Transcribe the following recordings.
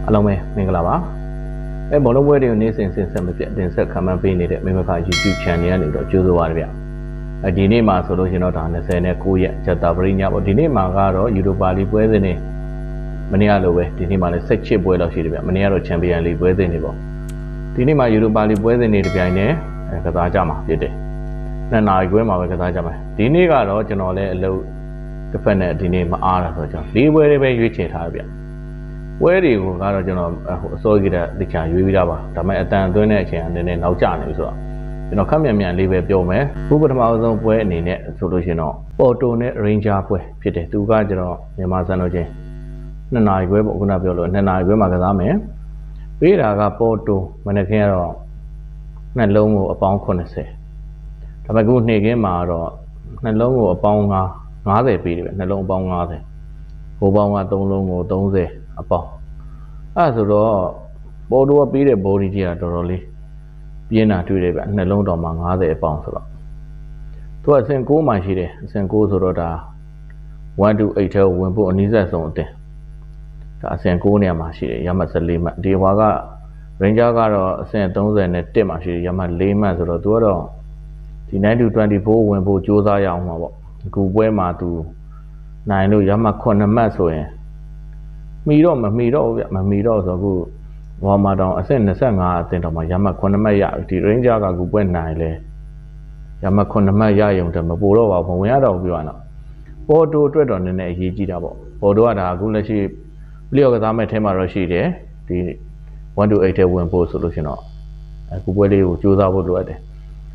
အားလုံးပဲမင်္ဂလာပါဘောလုံးပွဲတွေကိုနေ့စဉ်ဆက်မပြတ်တင်ဆက်ခံမှန်းပေးနေတဲ့မိမခ YouTube channel ကနေတော့ကြိုးစားပါရဗျဒီနေ့မှာဆိုလို့ရှင်တော့ဒါ29ရက်ချက်တာပရိညပေါ့ဒီနေ့မှာကတော့ယူရိုပါလီပွဲစဉ်နေမနေ့ကလိုပဲဒီနေ့မှာလည်း16ပွဲလောက်ရှိတယ်ဗျမနေ့ကတော့ချန်ပီယံလိပွဲစဉ်နေပေါ့ဒီနေ့မှာယူရိုပါလီပွဲစဉ်နေတပြိုင်တည်းကစားကြမှာဖြစ်တယ်နှစ်နာရီခွဲမှာပဲကစားကြမှာဒီနေ့ကတော့ကျွန်တော်လည်းအလုပ်တစ်ဖက်နဲ့ဒီနေ့မအားတာဆိုတော့၄ပွဲလေးပဲရွေးချယ်ထားဗျဝဲတွေကိုကတော့ကျွန်တော်အစိုးရကတခြားရွေးပြီးသားပါဒါပေမဲ့အတန်အသွင်းတဲ့အချိန်အနေနဲ့နောက်ကျနေပြီဆိုတော့ကျွန်တော်ခက်မြန်လေးပဲပြောမယ်ခုပထမဆုံးပွဲအနေနဲ့ဆိုလို့ရှိရင်တော့ပေါ်တိုနဲ့ Ranger ပွဲဖြစ်တယ်သူကကျွန်တော်မြန်မာစံတော်ချိန်2နာရီခွဲပေါ့ခုနပြောလို့2နာရီခွဲမှာကစားမယ်ပေးတာကပေါ်တိုမနေ့ကကတော့နှလုံးကိုအပေါင်း80ဒါပေမဲ့ခုနေ့ကင်းမှာတော့နှလုံးကိုအပေါင်း50ပေးတယ်ပဲနှလုံးအပေါင်း50ဟိုပေါင်းက3လုံးကို30အပေါင်းအဲ့ဆိုတော့ပေါ်တိုကပေးတဲ့ body ကြီးကတော်တော်လေးပြင်းတာတွေ့တယ်ဗျနှလုံးတော်မှာ50အပေါင်းဆိုတော့သူကအဆင့်6မှရှိတယ်အဆင့်6ဆိုတော့ဒါ1 to 8ထဲဝင်ဖို့အနည်းဆက်ဆုံးအတင်ဒါအဆင့်6နေရာမှာရှိတယ်ရမှတ်14မှတ်ဒီဟွာက Ranger ကတော့အဆင့်30နဲ့1မှာရှိတယ်ရမှတ်4မှတ်ဆိုတော့သူကတော့ဒီ9 to 24ဝင်ဖို့စူးစမ်းရအောင်မှာပေါ့အခုပွဲမှာသူနိုင်လို့ရမှတ်9မှတ်ဆိုရင်မီတော့ဗျမမီတော့ဆိုအခုဝါမာတောင်အဆင့်25အတင်တော့မှရမှတ်9မှတ်ရဒီ Ranger ကအခုပွဲနိုင်လဲရမှတ်9မှတ်ရရုံတည်းမပိုတော့ပါဘူးဝင်ရတော့ပြောရတော့ပေါ်တိုအတွက်တော့နည်းနည်းအရေးကြီးတာပေါ့ပေါ်တိုကဒါအခုလက်ရှိလျော့ကစားမဲ့ထဲမှာတော့ရှိတယ်ဒီ1 to 8ထဲဝင်ဖို့ဆိုလို့ရှင်တော့အခုပွဲလေးကိုစူးစမ်းဖို့လိုအပ်တယ်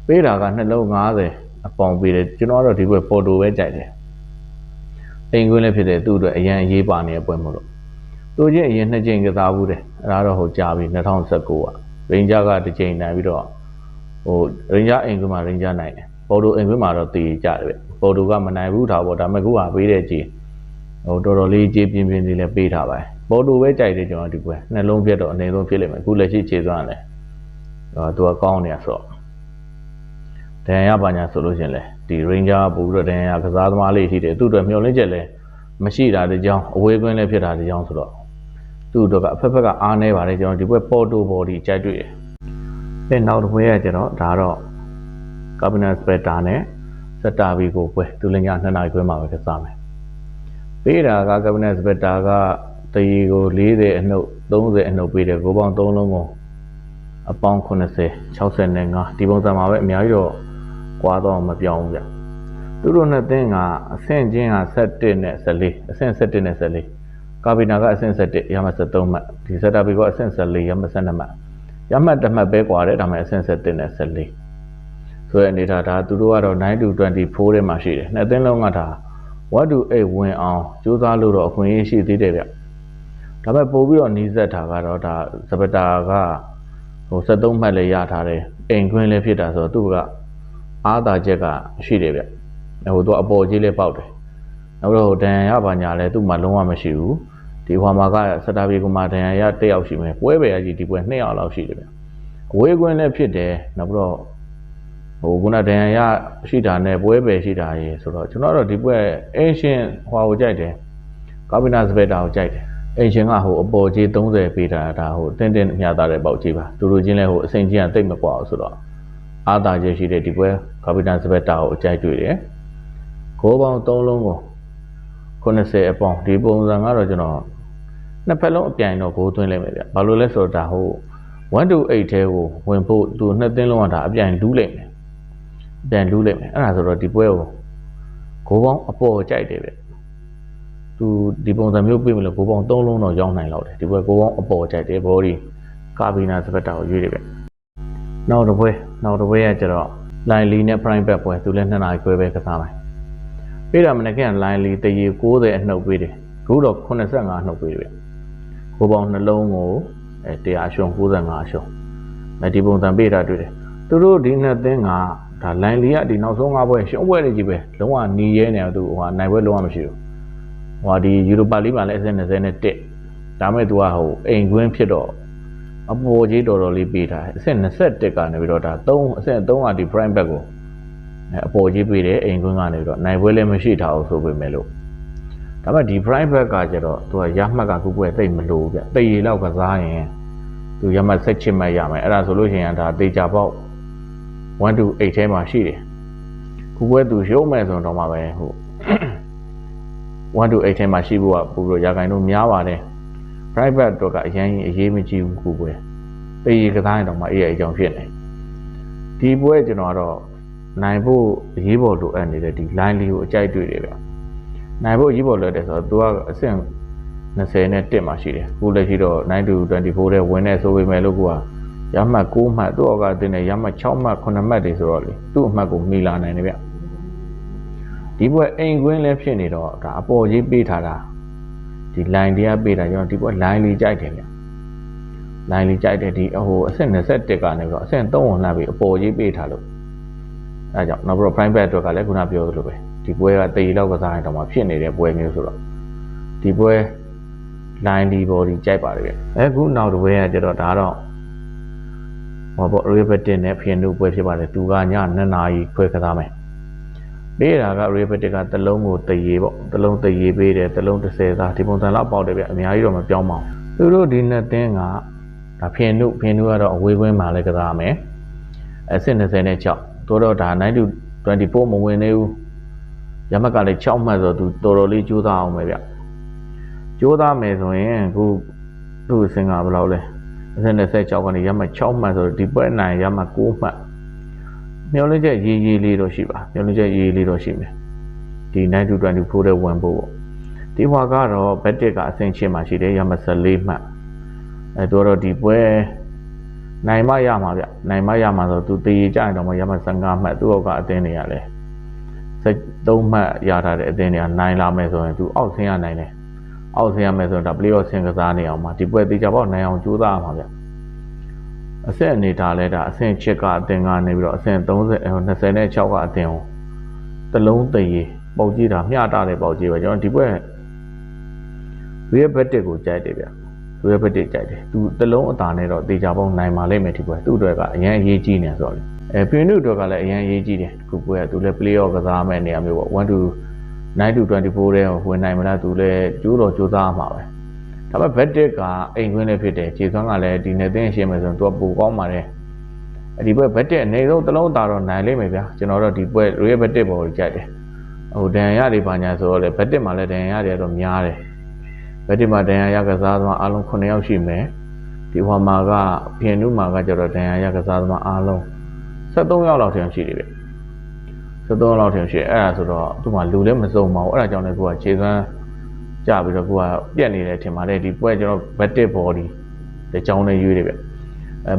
ပေးတာကနှလုံး50အပေါင်ပေးတယ်ကျွန်တော်ကတော့ဒီပွဲပေါ်တိုပဲကြိုက်တယ်အိမ်ကွင်းလည်းဖြစ်တယ်သူ့အတွက်အရန်အရေးပါနေတဲ့ပွဲမို့လို့သူချင်းအရင်2ချိန်ကစားဘူးတယ်အဲ့ဒါတော့ဟိုကြာပြီ2019က Ranger ကတစ်ချိန်နိုင်ပြီးတော့ဟို Ranger အိမ်ကွင်းမှာ Ranger နိုင်တယ်ပေါ်တိုအိမ်ကွင်းမှာတော့တည်ကြတယ်ဗျပေါ်တိုကမနိုင်ဘူးထားပေါ့ဒါပေမဲ့ခုကပေးတဲ့ကြီးဟိုတော်တော်လေးကြီးပြင်းလေးလည်းပေးထားပါတယ်ပေါ်တိုပဲကြိုက်တယ်ကျွန်တော်ဒီပွဲနှလုံးပြတ်တော့အနေဆုံးဖြစ်လိမ့်မယ်ခုလက်ရှိခြေစွမ်းတယ်သူကကောင်းနေတာဆိုတော့ဒဏ်ရာပါညာဆိုလို့ရှင်လေဒီ Ranger ပို့ပြီးတော့ဒဏ်ရာကစားသမားလေးရှိတယ်သူ့အတွက်မျှော်လင့်ချက်လည်းမရှိတာတကြောင်အဝေးကွင်းလည်းဖြစ်တာတကြောင်ဆိုတော့သူ့အတွက်ကအဖက်ဖက်ကအားနေပါတယ်ကျွန်တော်ဒီပွဲပေါ်တိုဘော်ဒီကြိုက်တွေ့တယ်။တဲ့နောက်တစ်ပွဲကကျတော့ဒါတော့ Cabinet Spreader နဲ့ Setta Vigo ပွဲသူလည်းည2နာရီခွဲမှာပဲကစားမယ်။ပေးတာက Cabinet Spreader ကတရီကို40အနှုတ်30အနှုတ်ပေးတယ်ကိုပေါင်း3လုံးကိုအပေါင်း80 65ဒီပုံစံမှာပဲအများကြီးတော့ကွာတော့မပြောင်းဘူးဗျ။သူတို့နှစ်သင်းကအဆင့်ချင်းက17နဲ့14အဆင့်17နဲ့14ကာဘီနာကအဆင့်17ရမှတ်73မှတ်ဒီစက်တာဘီကအဆင့်14ရမှတ်12မှတ်ရမှတ်တစ်မှတ်ပဲကွာတယ်ဒါမှအဆင့်17နဲ့14ဆိုတဲ့အနေထားဒါသူတို့ကတော့9 to 24ထဲမှာရှိတယ်နှစ်သင်းလုံးကဒါ1 to 8ဝင်အောင်စူးစမ်းလို့တော့အခွင့်အရေးရှိသေးတယ်ဗျဒါပေမဲ့ပို့ပြီးတော့နီးစက်တာကတော့ဒါစပတာကဟို73မှတ်လည်းရထားတယ်အိမ်ခွင်းလည်းဖြစ်တာဆိုတော့သူကအားသာချက်ကရှိတယ်ဗျဟိုသူအပေါ်ကြီးလေးပေါက်တယ်နောက်တော့ဒဏ်ရာရပါညာလဲသူ့မှာလုံးဝမရှိဘူးဒီဟွာမာကစတာဘီကမှာဒဏ်ရာရ1ယောက်ရှိမယ်ပွဲပဲအကြီးဒီပွဲ2ယောက်လောက်ရှိတယ်ဗျအဝေးကွင်းလည်းဖြစ်တယ်နောက်တော့ဟိုခုနဒဏ်ရာရရှိတာနဲ့ပွဲပဲရှိတာရေဆိုတော့ကျွန်တော်တို့ဒီပွဲအင်ရှင်ဟွာကိုကြိုက်တယ်ကာဘီနာစပက်တာကိုကြိုက်တယ်အင်ရှင်ကဟိုအပေါ်ကြီး30ပေးတာဒါဟိုတင်းတင်းမြတာတဲ့ပေါက်ကြီးပါတူတူချင်းလဲဟိုအစိမ်ကြီးကတိတ်မကွာဘူးဆိုတော့အားသာချက်ရှိတဲ့ဒီပွဲကာဘီနာစပက်တာကိုအကြိုက်တွေ့တယ်ကိုပေါင်း3လုံးကို90အပေါင်းဒီပုံစံကတော့ကျွန်တော်နှစ်ဖက်လုံးအပြိုင်တော့ဂိုးသွင်းလိုက်မယ်ဗျဘာလို့လဲဆိုတော့ဒါဟို1 to 8ထဲကိုဝင်ဖို့သူနှစ်သင်းလုံးကဒါအပြိုင်လူးလိုက်မယ်အပြိုင်လူးလိုက်မယ်အဲ့ဒါဆိုတော့ဒီပွဲကိုဂိုးပေါင်းအပေါ်ကြိုက်တယ်ဗျသူဒီပုံစံမျိုးပြမလို့ဂိုးပေါင်း3လုံးတော့ရောင်းနိုင်လောက်တယ်ဒီပွဲဂိုးပေါင်းအပေါ်ကြိုက်တယ်ဘောဒီကာဘီနာစပက်တာကိုရွေးတယ်ဗျနောက်တစ်ပွဲကကျတော့လိုင်လီနဲ့ prime bet ပွဲသူလည်း2နာရီခွဲပဲကစားမယ်ပေးတာမနေ့ကလိုင်းလီတရီ90အနှုတ်ပေးတယ်ခုတော့85အနှုတ်ပေးတယ်ဗျကိုပေါင်းနှလုံးကို100အရှုံး95အရှုံးဒီပုံစံပေးတာတွေ့တယ်သူတို့ဒီနှစ်သင်းကဒါလိုင်းလီကဒီနောက်ဆုံး5ပွဲရှုံးပွဲတွေကြီးပဲလုံးဝနီးရဲနေသူဟိုနိုင်ပွဲလုံးဝမရှိဘူးဟိုဒီယူရိုပါလိမှာလည်းအဆင့်20နဲ့1ဒါမဲ့သူကဟိုအိမ်ကွင်းဖြစ်တော့အပေါ်ကြီးတော်တော်လေးပေးထားအဆင့်21ကနေပြီးတော့ဒါ3အဆင့်3ကဒီ prime bet ကိုအပေါ်ကြီးပေးတယ်အိမ်ကွင်းကနေပြီးတော့နိုင်ပွဲလည်းမရှိထားအောင်ဆိုပေမဲ့လို့ ဒါပေမဲ့ဒီ private ကကျတော့သူကရမှတ်ကခုပွဲသိမ့်မလို့ဗျတရေလောက်ကစားရင်သူရမှတ်ဆက်ချစ်မှတ်ရမယ်အဲ့ဒါဆိုလို့ရှိရင်ဒါတေချာပေါက်1 to 8ထဲမှာရှိတယ်ခုပွဲသူရုံးမဲ့ဆိုတော့မှပဲဟုတ်1 to 8ထဲမှာရှိဖို့ကပို့လို့ရာခိုင်နှုန်းများပါတယ် private တော့ကအရင်အရေးမကြီးဘူးခုပွဲတရေကစားရင်တော့မှအေးအကြောင်းဖြစ်နေဒီပွဲကျွန်တော်တော့နိုင်ဖို့အရေးပေါ်လိုအပ်နေတဲ့ဒီ line လေးကိုအကြိုက်တွေ့တယ်ဗျနိုင်ဖို့အရေးပေါ်လိုတယ်ဆိုတော့သူကအဆင့်20နဲ့1မှာရှိတယ်ခုလက်ရှိတော့9 to 24တဲ့ဝင်နေဆိုပေမဲ့လို့ကရမှတ်6မှတ်သူ့အောက်ကတင်နေရမှတ်6မှတ်9မှတ်တွေဆိုတော့လေသူ့အမှတ်ကိုမီလာနိုင်တယ်ဗျဒီပွဲအိမ်ကွင်းလည်းဖြစ်နေတော့ဒါအပေါ်ကြီးပေးထားတာဒီ line တရားပေးတာကျွန်တော်ဒီပွဲ line လေးကြိုက်တယ်ဗျ line လေးကြိုက်တယ်ဒီဟိုအဆင့်21ကနေပြီးတော့အဆင့်3ဝင်လာပြီးအပေါ်ကြီးပေးထားလို့အဲကြောင့်နောက်ပြီးတော့ private အတွက်ကလည်းခုနပြောသလိုပဲဒီပွဲကတည်လောက်ကစားရင်တော့မှဖြစ်နေတဲ့ပွဲမျိုးဆိုတော့ဒီပွဲ line ဒီ body ကြိုက်ပါတယ်ဗျအခုနောက်တစ်ပွဲကကျတော့ဒါတော့ဟောပေါ့ Repetit နဲ့ Piano ပွဲဖြစ်ပါတယ်သူကည2နာရီခွဲကစားမယ်ပေးတာက Repetit ကတစ်လုံးကိုတရေပေါ့တစ်လုံးတရေပေးတယ်တစ်လုံး30သားဒီပုံစံလောက်ပေါက်တယ်ဗျအများကြီးတော့မပြောင်းပါဘူးသူတို့ဒီနှစ်သင်းကဒါ Piano ကတော့အဝေးကွင်းမှာလည်းကစားမယ်အဆင့်20နဲ့6တို့တော့ဒါ9 to 24မဝင်သေးဘူးရမက်ကလည်း6မှတ်ဆိုသူတော်တော်လေးကြိုးစားအောင်ပဲဗျကြိုးစားမယ်ဆိုရင်အခုသူ့အဆင့်ကဘယ်လောက်လဲအဆင့်26ကနေရမက်6မှတ်ဆိုဒီပွဲနိုင်ရမက်9မှတ်မျောလင်းချက်ရေးလေးတော့ရှိပါမျောလင်းချက်ရေးလေးတော့ရှိမယ်ဒီ9 to 24တဲ့ဝင်ဖို့ပေါ့ဒီဘွာကတော့ Betis ကအဆင့်ချင်းမှာရှိတယ်ရမက်14မှတ်တို့တော့ဒီပွဲနိုင်မရမှာဗျနိုင်မရမှာဆိုသူတည်ကြရင်တော့မရမက်15မှတ်သူ့အောက်ကအသင်းတွေရလဲ3မှတ်ရထားတဲ့အသင်းတွေကနိုင်လာမယ်ဆိုရင်သူအောက်ဆင်းရနိုင်တယ်အောက်ဆင်းရမယ်ဆိုတော့ playoff ဆင်းကစားနေအောင်မှာဒီပွဲတေချာပေါက်နိုင်အောင်ကြိုးစားရမှာဗျအဆင့်အနေထားလဲဒါအဆင့်ချစ်ကအသင်းကနေပြီးတော့အဆင့်26ကအသင်းကိုတလုံးတရေပေါက်ကြည့်တာမျှတာတဲ့ပေါက်ကြည့်ပဲကျွန်တော်ဒီပွဲReal Betisကိုကြိုက်တယ်ဗျReal Betisကြိုက်တယ်သူတလုံးအသာနဲ့တော့တေချာပေါက်နိုင်မှာလိမ့်မယ်ဒီပွဲသူ့အတွက်ကအရင်အရေးကြီးနေဆိုတော့လေPiano အတွက်ကလည်းအရင်အရေးကြီးတယ်ခုပွဲကသူလည်း playoff ကစားမဲ့နေရာမျိုးပေါ့1 to 9 to 24တဲ့ဝင်နိုင်မလားသူလည်းကြိုးတော်ကြိုးစားမှာပဲဒါပေမဲ့ Betis ကအိမ်ခွင်းလည်းဖြစ်တယ်ခြေစွမ်းကလည်းဒီနေ့သိရှင်းမယ်ဆိုရင်သူကပိုကောင်းပါတယ်ဒီပွဲ Betis အနေဆုံးတစ်လုံးသာတော့နိုင်လိမ့်မယ်ဗျာကျွန်တော်တို့ဒီပွဲ Real Betis ပေါ်ကိုကြိုက်တယ်ဟိုဒဏ်ရာရတွေပါညာဆိုတော့လေ Betis မှာလည်းဒဏ်ရာရတွေတော့များတယ် Betis မှာဒဏ်ရာရကစားသမားအားလုံး9ယောက်ရှိမယ်ဒီဟိုမှာက Piano မှာကကျတော့ဒဏ်ရာရကစားသမားအားလုံး73ယောက်လောက်ထင်ရှိတယ်ဗျ73လောက်ထင်ရှိအဲ့ဒါဆိုတော့သူ့မှာလူလည်းမစုံပါဘူးအဲ့ဒါကြောင့်လည်းကိုကခြေစွမ်းကြပြီးတော့ကိုကပြက်နေတယ်ထင်ပါတယ်ဒီပွဲကျွန်တော် Betis body တကြောင်းနဲ့ရွေးတယ်ဗျ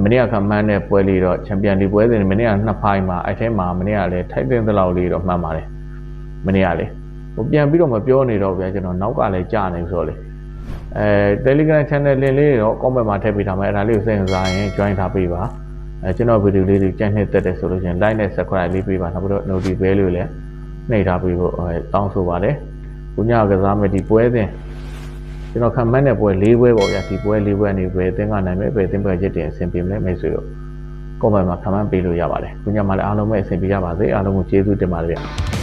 မနေ့ကခမှန်းတဲ့ပွဲလေးတော့ချန်ပီယံလီပွဲစဉ်မနေ့က2ဖိုင်မှာအဲ့ထဲမှာမနေ့ကလည်းထိုက်တဲ့သလောက်လေးတော့မှန်းပါတယ်မနေ့ကလေဟိုပြန်ပြီးတော့မပြောနေတော့ဗျာကျွန်တော်နောက်ကလည်းကြာနေဆိုတော့လေTelegram channel လင်းလေးတော့ comment မှာထည့်ပေးထားမယ်အဲ့ဒါလေးကိုစိတ်ဝင်စားရင် join ထားပေးပါကျွန်တော်ဗီဒီယိုလေးတွေကြိုက်နှစ်သက်တယ်ဆိုလို့ရှိရင် like နဲ့ subscribe လေးပေးပါနောက်ပြီးတော့ notification bell လေးလည်းနှိပ်ထားပေးဖို့တောင်းဆိုပါတယ်ခုညကစားမယ်ဒီပွဲစဉ်ကျွန်တော်ခံမှန်းတဲ့ပွဲ၄ပွဲပေါ့ဗျာဒီပွဲ၄ပွဲနေပဲအသင်းကနိုင်မယ်ပဲအသင်းပွဲချက်တင်အဆင်ပြေမလဲမိတ်ဆွေတို့ comment မှာခံမှန်းပေးလို့ရပါတယ်ခုညမှာလည်းအားလုံးပဲအဆင်ပြေကြပါစေအားလုံးကိုကျေးဇူးတင်ပါတယ်ဗျာ